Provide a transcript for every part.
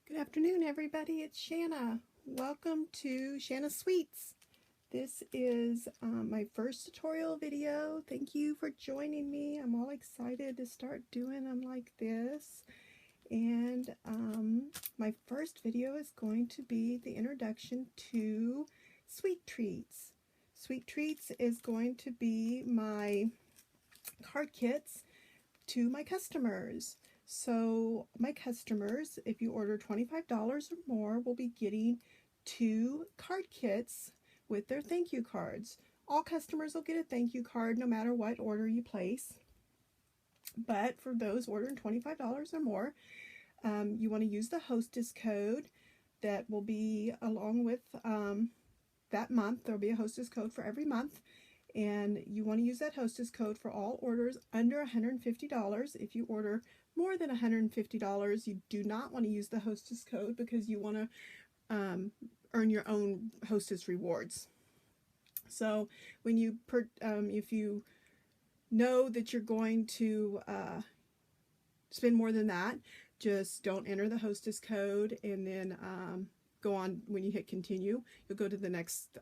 Good afternoon, everybody. It's Shanna. Welcome to Shanna Sweets. This is my first tutorial video. Thank you for joining me. I'm all excited to start doing them like this. And my first video is going to be the introduction to Sweet Treats. Sweet Treats is going to be my card kits to my customers. So my customers, if you order $25 or more, will be getting 2 card kits with their thank you cards. All customers will get a thank you card no matter what order you place. But for those ordering $25 or more, you want to use the hostess code that will be along with that month. There will be a hostess code for every month. And you want to use that hostess code for all orders under $150. If you order more than $150, you do not want to use the hostess code because you want to earn your own hostess rewards. So when you if you know that you're going to spend more than that, just don't enter the hostess code, and then go on. When you hit continue, you'll go to the next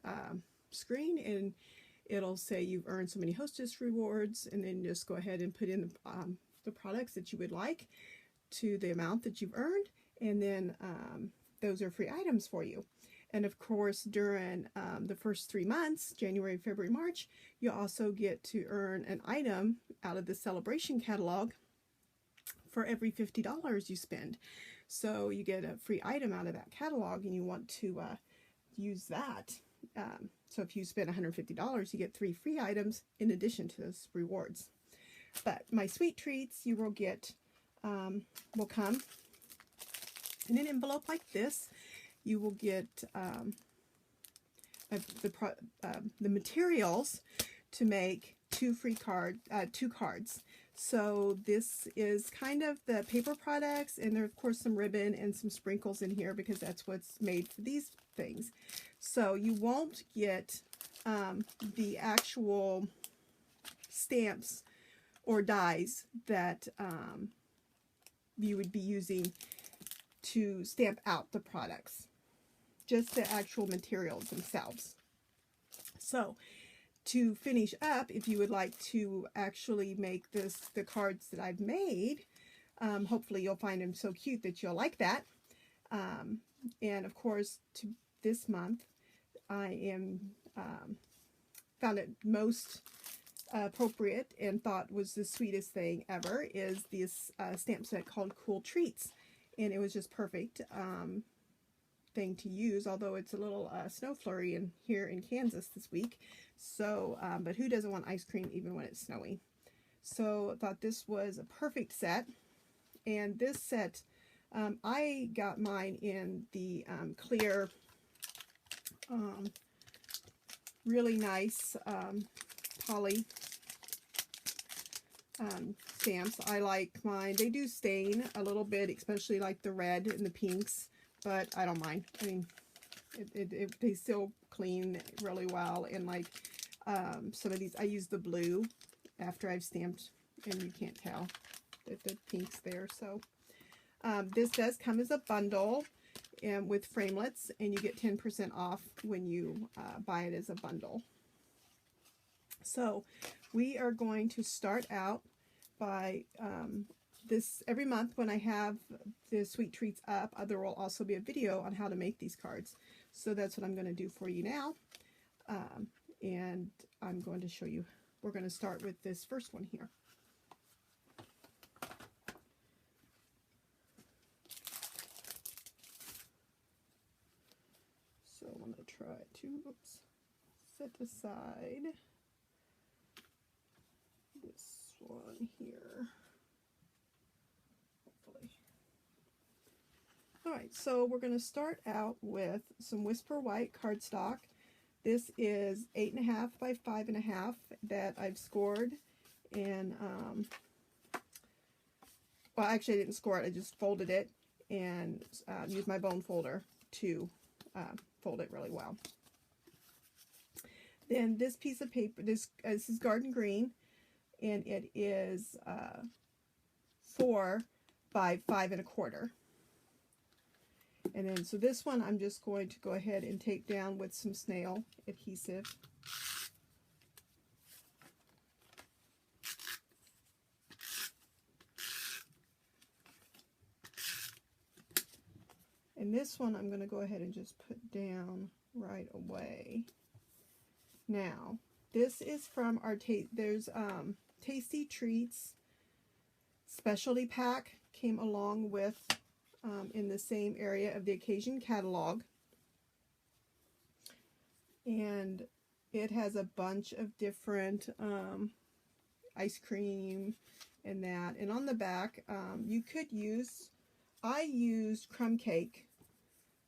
screen and it'll say you've earned so many hostess rewards, and then just go ahead and put in the products that you would like to the amount that you've earned, and then those are free items for you. And of course, during the first 3 months, January, February, March, you also get to earn an item out of the celebration catalog for every $50 you spend. So you get a free item out of that catalog, and you want to use that. So if you spend $150, you get 3 free items in addition to those rewards. But my Sweet Treats, you will get, will come in an envelope like this. You will get the materials to make 2 cards. So this is kind of the paper products, and there of course some ribbon and some sprinkles in here because that's what's made for these things. So you won't get the actual stamps or dies that you would be using to stamp out the products, just the actual materials themselves. So to finish up, if you would like to actually make the cards that I've made, hopefully you'll find them so cute that you'll like that. And of course, this month, I am found it most appropriate and thought was the sweetest thing ever is this stamp set called Cool Treats, and it was just perfect thing to use, although it's a little snow flurry here in Kansas this week. So but who doesn't want ice cream even when it's snowy? So I thought this was a perfect set. And this set, I got mine in the clear, really nice poly stamps. I like mine. They do stain a little bit, especially like the red and the pinks, but I don't mind. I mean, they still clean really well. And like some of these, I use the blue after I've stamped, and you can't tell that the pink's there. So this does come as a bundle and with framelets, and you get 10% off when you buy it as a bundle. So we are going to start out by this every month when I have the Sweet Treats up. There will also be a video on how to make these cards. So that's what I'm going to do for you now. And I'm going to show you. We're going to start with this first one here. So I'm going to try to set aside this one here. Hopefully. Alright, so we're going to start out with some Whisper White cardstock. This is 8.5 by 5.5 that I've scored, and well, actually I didn't score it, I just folded it and used my bone folder to fold it really well. Then this piece of paper, this is Garden Green, and it is 4 by 5 1/4. And then, so this one I'm just going to go ahead and tape down with some snail adhesive. And this one I'm going to go ahead and just put down right away. Now, this is from our Tasty Treats specialty pack. Came along with in the same area of the Occasion catalog. And it has a bunch of different ice cream and that. And on the back, you could use, I used crumb cake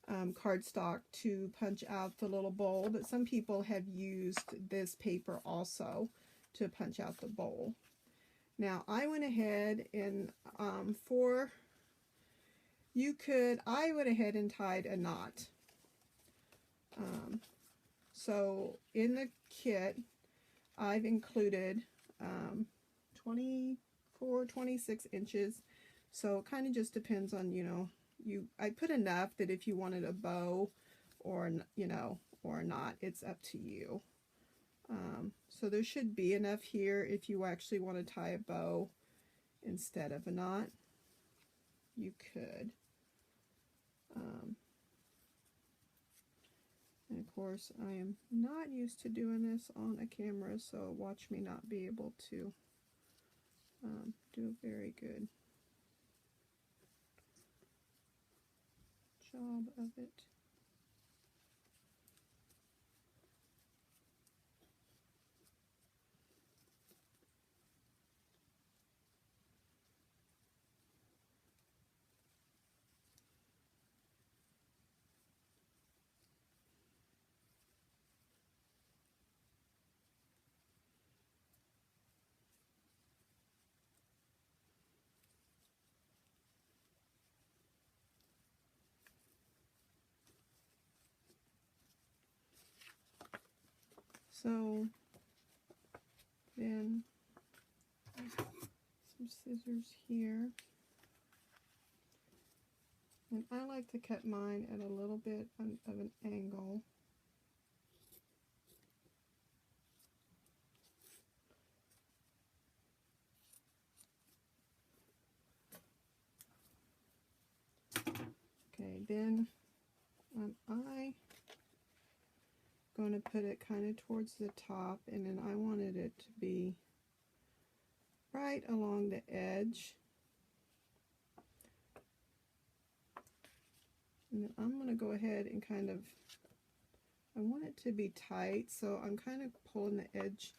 cardstock to punch out the little bowl, but some people have used this paper also to punch out the bowl. Now I went ahead and I went ahead and tied a knot. So in the kit I've included 24, 26 inches, so it kind of just depends on, you know, I put enough that if you wanted a bow or, you know, or not, it's up to you. So there should be enough here if you actually want to tie a bow instead of a knot. You could. And of course, I am not used to doing this on a camera, so watch me not be able to do a very good job of it. So then some scissors here, and I like to cut mine at a little bit of an angle. Okay, then I going to put it kind of towards the top, and then I wanted it to be right along the edge. And then I'm going to go ahead and kind of, I want it to be tight, so I'm kind of pulling the edge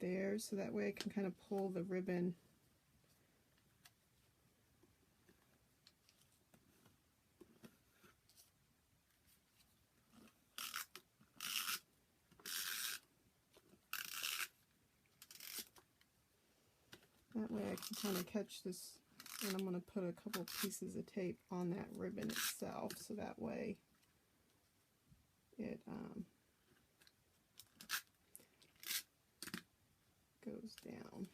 there, so that way I can kind of pull the ribbon . That way I can kind of catch this, and I'm going to put a couple pieces of tape on that ribbon itself, so that way it goes down.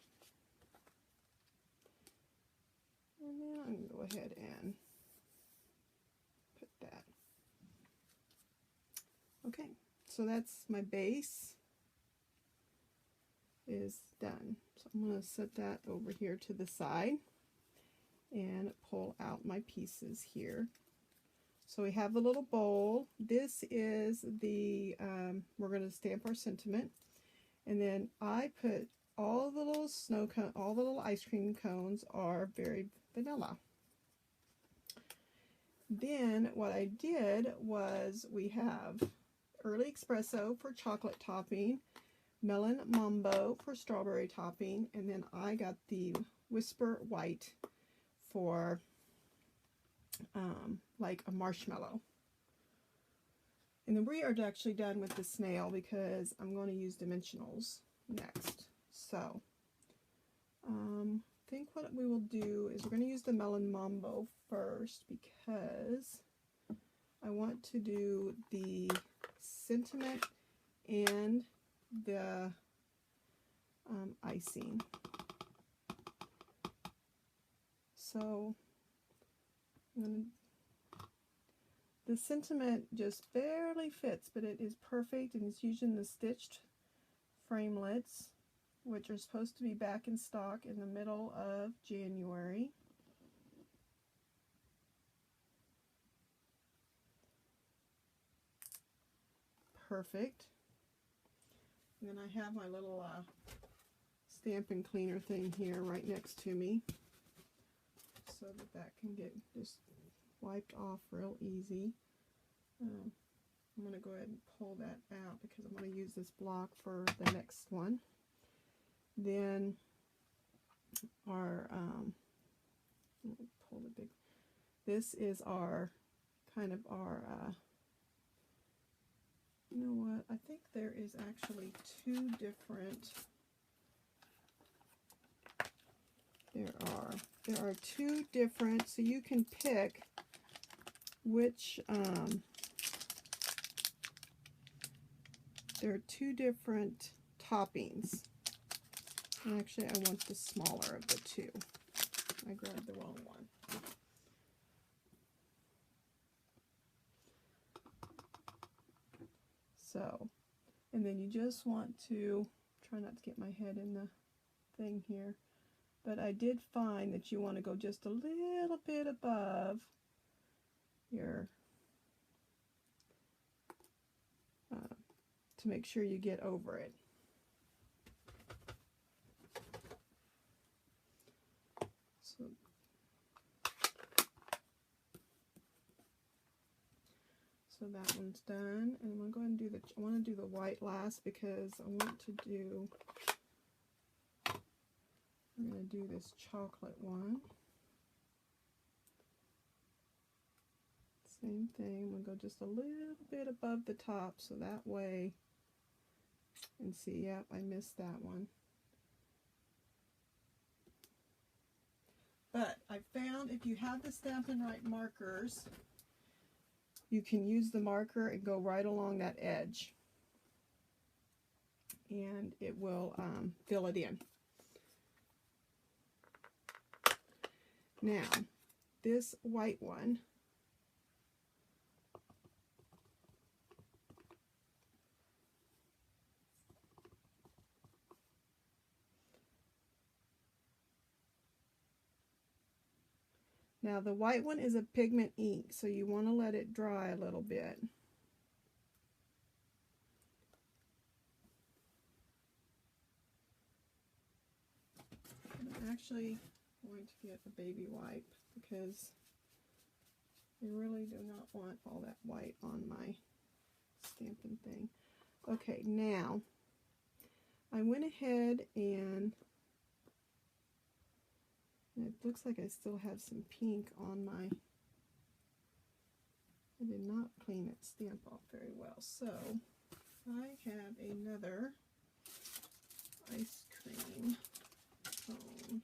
And then I'm going to go ahead and put that. Okay, so that's my base is done. So I'm going to set that over here to the side and pull out my pieces here. So we have the little bowl. This is the, we're going to stamp our sentiment. And then I put all the little snow cone, all the little ice cream cones are very vanilla. Then what I did was we have early espresso for chocolate topping, melon mambo for strawberry topping, and then I got the whisper white for like a marshmallow. And then we are actually done with the snail because I'm going to use dimensionals next. So I think what we will do is we're going to use the melon mambo first because I want to do the sentiment and the icing. So I'm going to The sentiment just barely fits, but it is perfect, and it's using the stitched framelits, which are supposed to be back in stock in the middle of January. Perfect. And then I have my little Stampin' cleaner thing here right next to me, so that can get just wiped off real easy. I'm going to go ahead and pull that out because I'm going to use this block for the next one. Then our, pull the big, this is our, kind of our, you know what, I think there is actually two different, there are two different, so you can pick which, there are two different toppings. And actually, I want the smaller of the two. I grabbed the wrong one. So, and then you just want to, try not to get my head in the thing here, but I did find that you want to go just a little bit above your, to make sure you get over it. So that one's done, and I'm going to go ahead and do the, I want to do the white last because I want to do, I'm going to do this chocolate one. Same thing, I'm going to go just a little bit above the top so that way, and see, yep, I missed that one. But I found if you have the Stampin' Right markers, you can use the marker and go right along that edge, and it will fill it in. Now, this white one, now the white one is a pigment ink, so you want to let it dry a little bit. I'm actually going to get a baby wipe because I really do not want all that white on my Stampin' thing. Okay, now I went ahead and it looks like I still have some pink on my, I did not clean that stamp off very well. So I have another ice cream cone.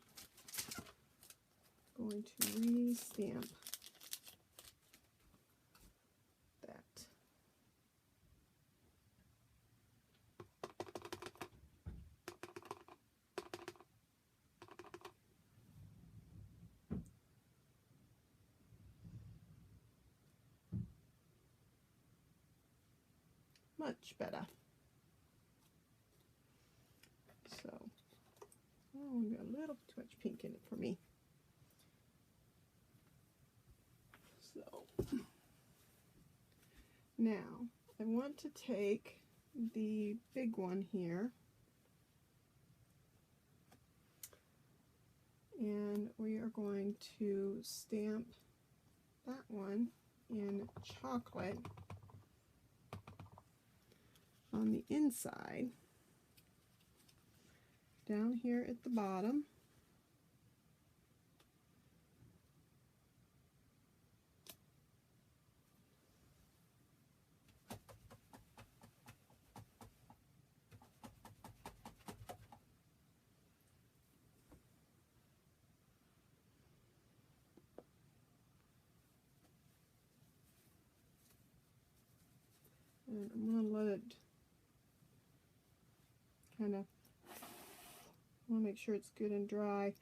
Going to re-stamp that. Much better. So, oh, we got a little too much pink in it for me. So, now I want to take the big one here, and we are going to stamp that one in chocolate on the inside, down here at the bottom. And I'm going to let it kind of, I want to make sure it's good and dry.